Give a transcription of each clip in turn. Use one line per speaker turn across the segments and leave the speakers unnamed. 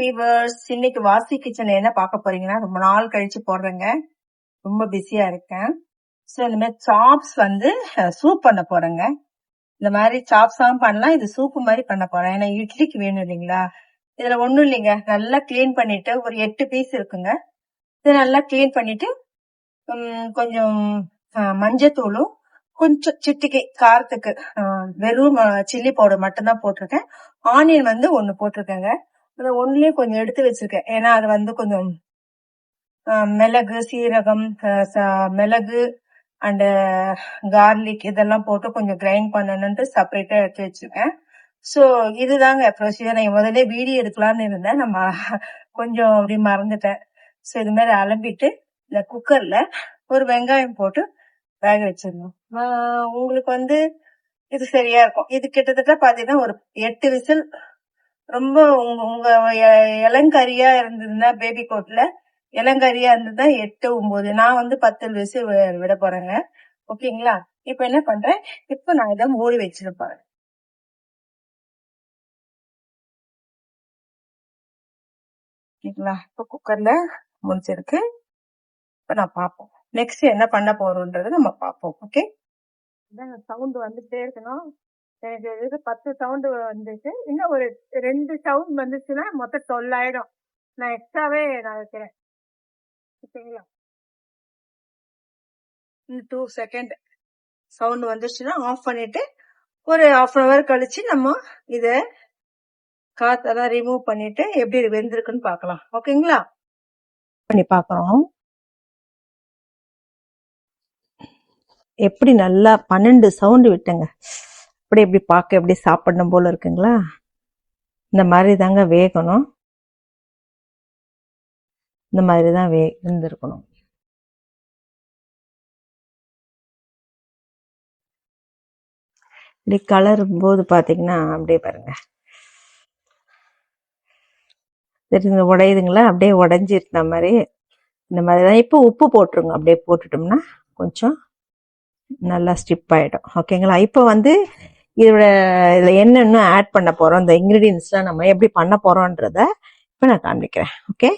Viewers, இன்னைக்கு வாசி கிச்சன்ல என்ன பார்க்க போறீங்கன்னா, ரொம்ப நாள் கழிச்சு போடுறேங்க. ரொம்ப பிஸியா இருக்கேன். ஸோ இந்த மாதிரி சாப்ஸ் வந்து சூப் பண்ண போறேங்க. இந்த மாதிரி சாப்ஸாவும் பண்ணலாம், இது சூப்பு மாதிரி பண்ண போறேன். ஏன்னா இட்லிக்கு வேணும் இல்லைங்களா? இதுல ஒண்ணும் இல்லைங்க, நல்லா கிளீன் பண்ணிட்டு ஒரு 8 பீஸ் இருக்குங்க. இதை நல்லா கிளீன் பண்ணிட்டு கொஞ்சம் மஞ்சத்தூளும் கொஞ்சம் சிட்டிகை காரத்துக்கு வெறும் சில்லி பவுடர் மட்டும்தான் போட்டிருக்கேன். ஆனியன் வந்து 1 போட்டிருக்கேங்க. அதை ஒன்னுலயும் கொஞ்சம் எடுத்து வச்சிருக்கேன். ஏன்னா அது வந்து கொஞ்சம் மிளகு, சீரகம், மிளகு அண்ட் கார்லிக் இதெல்லாம் போட்டு கொஞ்சம் கிரைண்ட் பண்ணணும்ட்டு செப்பரேட்டா எடுத்து வச்சிருக்கேன். ஸோ இதுதாங்க ப்ரொசீஜர். நான் முதல்ல வீடியோ எடுக்கலாம்னு இருந்தேன், நம்ம கொஞ்சம் அப்படி மறந்துட்டேன். ஸோ இது மாதிரி அலம்பிட்டு இந்த குக்கர்ல ஒரு வெங்காயம் போட்டு வேக வச்சிடணும். உங்களுக்கு வந்து இது சரியா இருக்கும். இது கிட்டத்தட்ட பாத்தீங்கன்னா ஒரு 8 விசில். ரொம்ப உங்க இளங்கரியா இருந்ததுன்னா, பேபி கோட்ல இளங்கரியா இருந்ததுன்னா 8, 9. நான் வந்து 10 விசில் விட போறேங்க. ஓகேங்களா? இப்ப என்ன பண்றேன், இப்ப நான் இதை மூடி வச்சிருப்பேன். ஓகேங்களா? இப்ப குக்கர்ல முடிச்சிருக்கு. இப்ப நான் பார்ப்போம் நெக்ஸ்ட் என்ன பண்ண போறோம்ன்றது நம்ம பார்ப்போம். ஓகே, சவுண்ட் வந்துட்டே இருக்கணும். எனக்கு 10 சவுண்ட் வந்துச்சு. இன்னும் ஒரு 2 சவுண்ட் வந்துச்சுன்னா மொத்தம் 12 ஆயிடும். நான் எக்ஸ்ட்ராவே நான் வைக்கிறேன். ஓகேங்களா? 2 செகண்ட் சவுண்ட் வந்துச்சுன்னா ஆஃப் பண்ணிட்டு ஒரு 1/2 hour கழிச்சு நம்ம இத காத்தெல்லாம் ரிமூவ் பண்ணிட்டு எப்படி வெந்திருக்குன்னு பார்க்கலாம். ஓகேங்களா? பண்ணி பார்க்கறோம். எப்படி நல்லா 12 சவுண்ட் விட்டங்க. அப்படி எப்படி பார்க்க எப்படி சாப்பிடணும் போல இருக்குங்களா? இந்த மாதிரி தாங்க வேகணும். இந்த மாதிரி தான் வெந்திருக்கணும். இப்படி கலரும் போது பாத்தீங்கன்னா அப்படியே பாருங்க தெரியுங்க, உடையுதுங்களா? அப்படியே உடைஞ்சி இருந்த மாதிரி இந்த மாதிரி தான். இப்போ உப்பு போட்டுருங்க. அப்படியே போட்டுட்டோம்னா கொஞ்சம் நல்லா ஸ்டிப் ஆயிடும். ஓகேங்களா? இப்போ வந்து இதுல என்னென்ன ஆட் பண்ண போறோம், இந்த இன்கிரீடியன்ஸ்லாம் நம்ம எப்படி பண்ண போறோம்ன்றத இப்ப நான் காண்பிக்கிறேன். ஓகே,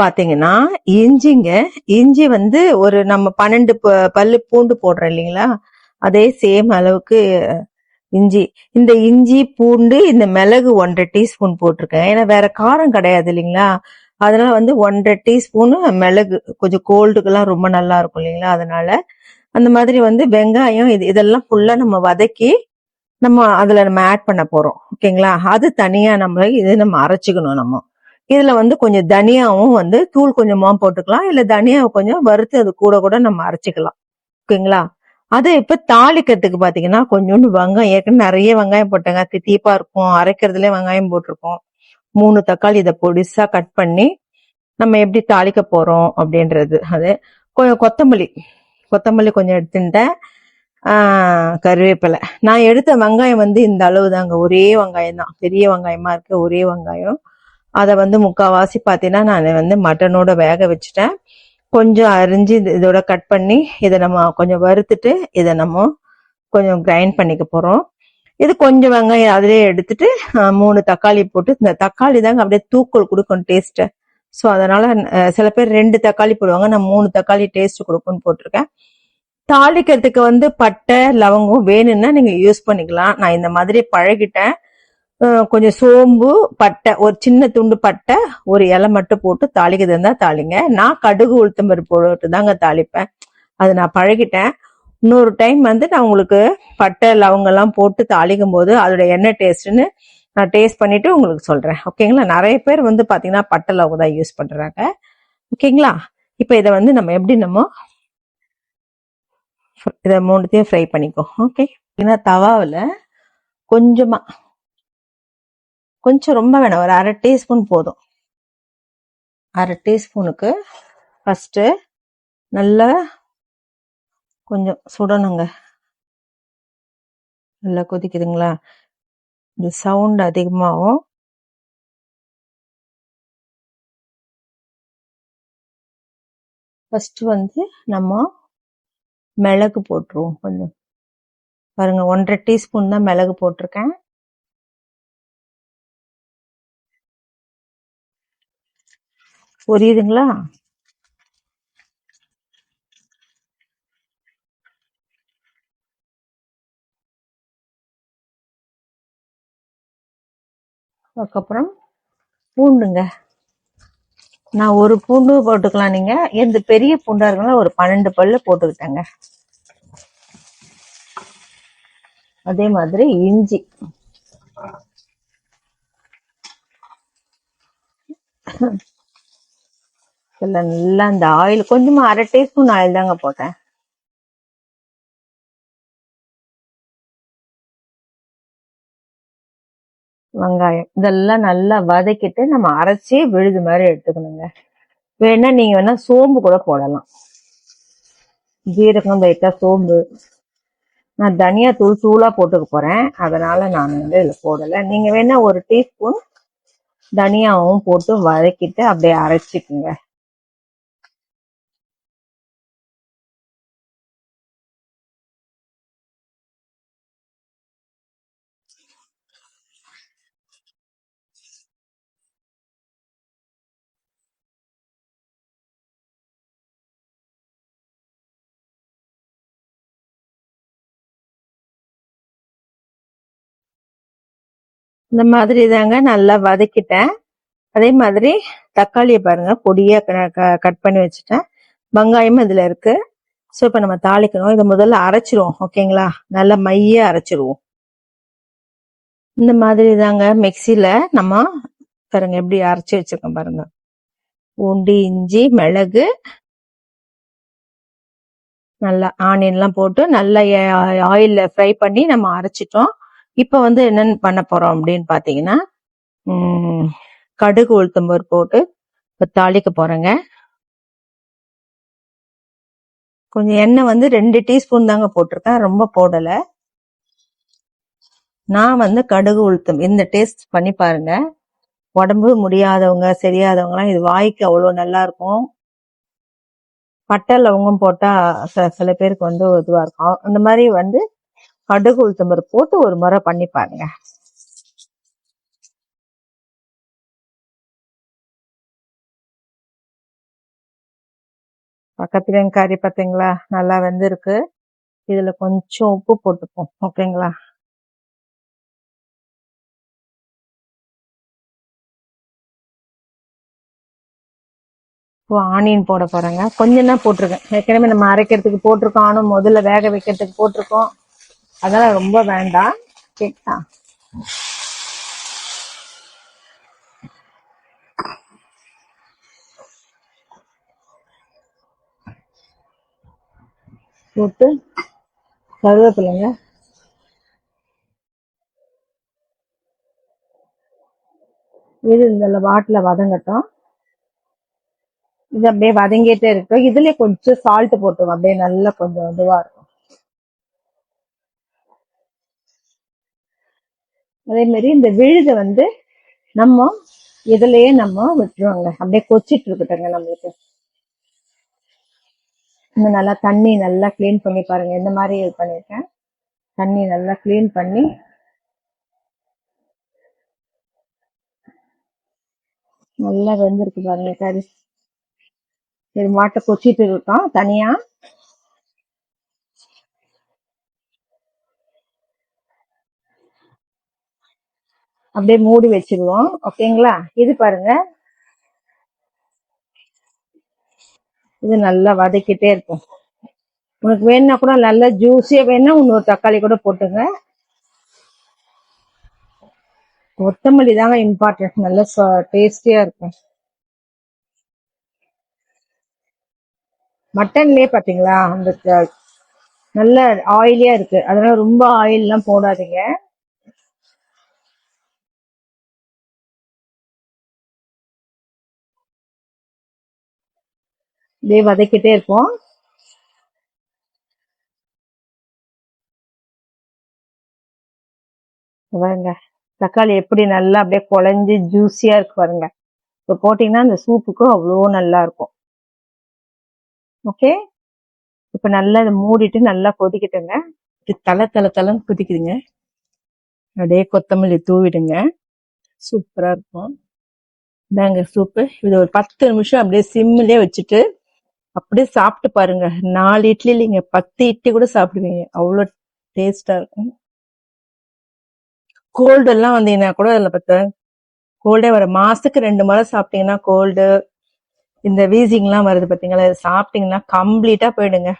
பாத்தீங்கன்னா இஞ்சிங்க. இஞ்சி வந்து ஒரு நம்ம 12 பல்லு பூண்டு போடுறோம் இல்லைங்களா, அதே சேம் அளவுக்கு இஞ்சி. இந்த இஞ்சி பூண்டு இந்த மிளகு 1.5 டீஸ்பூன் போட்டிருக்கேன். ஏன்னா வேற காரம் கிடையாது இல்லைங்களா, அதனால வந்து 1.5 டீஸ்பூன் மிளகு. கொஞ்சம் கோல்டுக்கெல்லாம் ரொம்ப நல்லா இருக்கும் இல்லைங்களா, அதனால அந்த மாதிரி வந்து வெங்காயம் இதெல்லாம் ஃபுல்லா நம்ம வதக்கி நம்ம அதுல நம்ம ஆட் பண்ண போறோம். ஓகேங்களா? அது தனியா நம்ம அரைச்சுக்கணும். நம்ம இதுல வந்து கொஞ்சம் தனியாவும் வந்து தூள் கொஞ்சமா போட்டுக்கலாம், இல்ல தனியாவை கொஞ்சம் வறுத்து அது கூட கூட நம்ம அரைச்சிக்கலாம். ஓகேங்களா? அது இப்ப தாளிக்கிறதுக்கு பாத்தீங்கன்னா கொஞ்சோண்டு வெங்காயம், ஏற்கனவே நிறைய வெங்காயம் போட்டேங்க, தித்திப்பா இருக்கும். அரைக்கிறதுல வெங்காயம் போட்டிருக்கோம். 3 தக்காளி இதை பொடிசா கட் பண்ணி நம்ம எப்படி தாளிக்க போறோம் அப்படின்றது. அது கொஞ்சம் கொத்தமல்லி கொஞ்சம் எடுத்துட்டேன். கருவேப்பிலை. நான் எடுத்த வெங்காயம் வந்து இந்த அளவு தாங்க, ஒரே வெங்காயம் தான், பெரிய வெங்காயமா இருக்கு, ஒரே வெங்காயம். அதை வந்து முக்கால்வாசி பாத்தீங்கன்னா நான் வந்து மட்டனோட வேக வச்சுட்டேன். கொஞ்சம் அரிஞ்சு இதோட கட் பண்ணி இதை நம்ம கொஞ்சம் வறுத்துட்டு இதை நம்ம கொஞ்சம் கிரைண்ட் பண்ணிக்க போறோம். இது கொஞ்சம் வெங்காயம் அதிலே எடுத்துட்டு 3 தக்காளி போட்டு, இந்த தக்காளி தாங்க அப்படியே தூக்கல் கொடுக்கும் டேஸ்ட். ஸோ அதனால சில பேர் 2 தக்காளி போடுவாங்க, நான் 3 தக்காளி டேஸ்ட் கொடுக்கும்னு போட்டிருக்கேன். தாளிக்கிறதுக்கு வந்து பட்டை லவங்கம் வேணும்னா நீங்க யூஸ் பண்ணிக்கலாம். நான் இந்த மாதிரி பழகிட்டேன். கொஞ்சம் சோம்பு, பட்டை, ஒரு சின்ன துண்டு பட்டை, ஒரு இலை மட்டும் போட்டு தாளிக்கிறது இருந்தா தாளிங்க. நான் கடுகு உளுத்தம்பருப்பு போட்டு தாங்க தாளிப்பேன். அது நான் பழகிட்டேன். இன்னொரு டைம் வந்து நான் உங்களுக்கு பட்டை லவங்கம் எல்லாம் போட்டு தாளிக்கும் போது அதோட என்ன டேஸ்ட்னு நான் டேஸ்ட் பண்ணிட்டு உங்களுக்கு சொல்றேன். ஓகேங்களா? நிறைய பேர் வந்து பாத்தீங்கன்னா பட்டை லவங்கம் தான் யூஸ் பண்றாங்க. ஓகேங்களா? இப்ப இதை வந்து நம்ம எப்படி இதை 3த்தையும் ஃப்ரை பண்ணிக்கோ. ஓகே, ஏன்னா தவாவில் கொஞ்சமா, கொஞ்சம் ரொம்ப வேணாம், ஒரு 1/2 டீஸ்பூன் போதும். 1/2 டீஸ்பூனுக்கு ஃபர்ஸ்ட் நல்லா கொஞ்சம் சுடணுங்க. நல்லா கொதிக்குதுங்களா, இந்த சவுண்ட் அதிகமாகும். ஃபர்ஸ்ட் வந்து நம்ம மிளகு போட்டுருவோம். கொஞ்சம் பாருங்க, 1.5 டீஸ்பூன் தான் மிளகு போட்டிருக்கேன். புரியுதுங்களா? அதுக்கப்புறம் பூண்டுங்க. நான் ஒரு பூண்டு போட்டுக்கலாம். நீங்க எந்த பெரிய பூண்டா இருக்குன்னா ஒரு 12 பல்லு போட்டுக்கிட்டேங்க. அதே மாதிரி இஞ்சி நல்லா இந்த ஆயில் கொஞ்சமா 1/2 டீஸ்பூன் ஆயில் தாங்க போட்டேன். வெங்காயம் இதெல்லாம் நல்லா வதக்கிட்டு நம்ம அரைச்சி விழுது மாதிரி எடுத்துக்கணுங்க. வேணா நீங்க வேணா சோம்பு கூட போடலாம். ஜீரகம், லைட்டா சோம்பு. நான் தனியா தூளா போட்டுக்க போறேன், அதனால நான் வந்து இதுல போடல. நீங்க வேணா 1 டீஸ்பூன் தனியாவும் போட்டு வதக்கிட்டு அப்படியே அரைச்சிக்குங்க. இந்த மாதிரி தாங்க நல்லா வதக்கிட்டேன். அதே மாதிரி தக்காளியை பாருங்க பொடியா கட் பண்ணி வச்சுட்டேன். வெங்காயமும் இதுல இருக்கு. ஸோ இப்ப நம்ம தாளிக்கணும். இதை முதல்ல அரைச்சிருவோம். ஓகேங்களா? நல்லா மைய அரைச்சிருவோம். இந்த மாதிரி தாங்க மிக்சியில நம்ம பாருங்க எப்படி அரைச்சி வச்சிருக்கோம் பாருங்க. பூண்டு, இஞ்சி, மிளகு, நல்லா ஆனியன் எல்லாம் போட்டு நல்லா ஆயில்ல ஃப்ரை பண்ணி நம்ம அரைச்சிட்டோம். இப்ப வந்து என்னன்னு பண்ண போறோம் அப்படின்னு பாத்தீங்கன்னா, கடுகு, உளுத்தம் பருப்பு போட்டு தாளிக்க போறேங்க. கொஞ்சம் எண்ணெய் வந்து 2 டீஸ்பூன் தாங்க போட்டிருக்கேன், ரொம்ப போடல. நான் வந்து கடுகு, உளுத்தம் இந்த டேஸ்ட் பண்ணி பாருங்க. உடம்பு முடியாதவங்க, சரியாதவங்க எல்லாம் இது வாய்க்கு அவ்வளவு நல்லா இருக்கும். பட்டை லவங்கம் போட்டா சில பேருக்கு வந்து இதுவா இருக்கும். அந்த மாதிரி வந்து கடுகு, உளுத்தம் பருப்பு போட்டு ஒரு முறை பண்ணி பாருங்க. பக்கத்துல கறி பார்த்தீங்களா நல்லா வெந்திருக்கு. இதுல கொஞ்சம் உப்பு போட்டுப்போம். ஓகேங்களா? இப்போ ஆனியன் போட போறேங்க. கொஞ்சம் தான் போட்டிருக்கேன், ஏற்கனவே நம்ம அரைக்கிறதுக்கு போட்டிருக்கோம், ஆனும் முதல்ல வேக வைக்கிறதுக்கு போட்டிருக்கோம், அதெல்லாம் ரொம்ப வேண்டாம். கேட்டா போட்டு கருவேப்பிலைங்க, இது இந்த வாட்டில வதங்கட்டும். இது அப்படியே வதங்கிட்டே இருக்கு. இதுலயே கொஞ்சம் சால்ட் போட்டுவோம், அப்படியே நல்லா கொஞ்சம் இதுவா இருக்கும். அதே மாதிரி இந்த விழுத வந்து நம்ம இதுலயே நம்ம விட்டுருவாங்க, அப்படியே கொச்சிட்டு இருக்கட்டுங்க. நம்மளுக்கு இன்னும் நல்லா தண்ணி நல்லா கிளீன் பண்ணி பாருங்க. இந்த மாதிரி இது பண்ணிருக்கேன், தண்ணி நல்லா கிளீன் பண்ணி நல்லா வெந்திருக்கு பாருங்க கறி. இது மாட்டை கொச்சிட்டு இருக்கோம் தனியா. அப்படியே மூடி வச்சிருவோம். ஓகேங்களா? இது பாருங்க, இது நல்லா வதக்கிட்டே இருக்கும். உனக்கு வேணும்னா கூட நல்லா ஜூஸியா வேணா இன்னொரு தக்காளி கூட போட்டுங்க. கொத்தமல்லி தாங்க இம்பார்ட்டன்ட், நல்லா டேஸ்டியா இருக்கும். மட்டன்லயே பாத்தீங்களா அந்த நல்ல ஆயிலியா இருக்கு, அதனால ரொம்ப ஆயில் எல்லாம் போடாதீங்க. இதே வதக்கிட்டே இருப்போம். பாருங்க தக்காளி எப்படி நல்லா அப்படியே குழஞ்சு ஜூஸியா இருக்கு பாருங்க. இப்போ போட்டீங்கன்னா அந்த சூப்புக்கு அவ்வளோ நல்லா இருக்கும். ஓகே, இப்ப நல்லா இதை மூடிட்டு நல்லா கொதிக்கிட்டுங்க. தலை தலை தலைன்னு கொதிக்குதுங்க. அப்படியே கொத்தமல்லி தூவிடுங்க, சூப்பரா இருக்கும். இதாங்க சூப்பு. இது ஒரு 10 நிமிஷம் அப்படியே சிம்மிலே வச்சுட்டு அப்படியே சாப்பிட்டு பாருங்க. 4 இட்லி இல்லைங்க, 10 இட்லி கூட சாப்பிடுவீங்க. அவ்வளோ டேஸ்டா இருக்கும். கோல்டு எல்லாம் வந்தீங்கன்னா கூட அதுல பத்த கோல்டே வர மாசத்துக்கு 2 முறை சாப்பிட்டீங்கன்னா கோல்டு இந்த வீசிங் எல்லாம் வருது பாத்தீங்களா, இதை சாப்பிட்டீங்கன்னா கம்ப்ளீட்டா போயிடுங்க.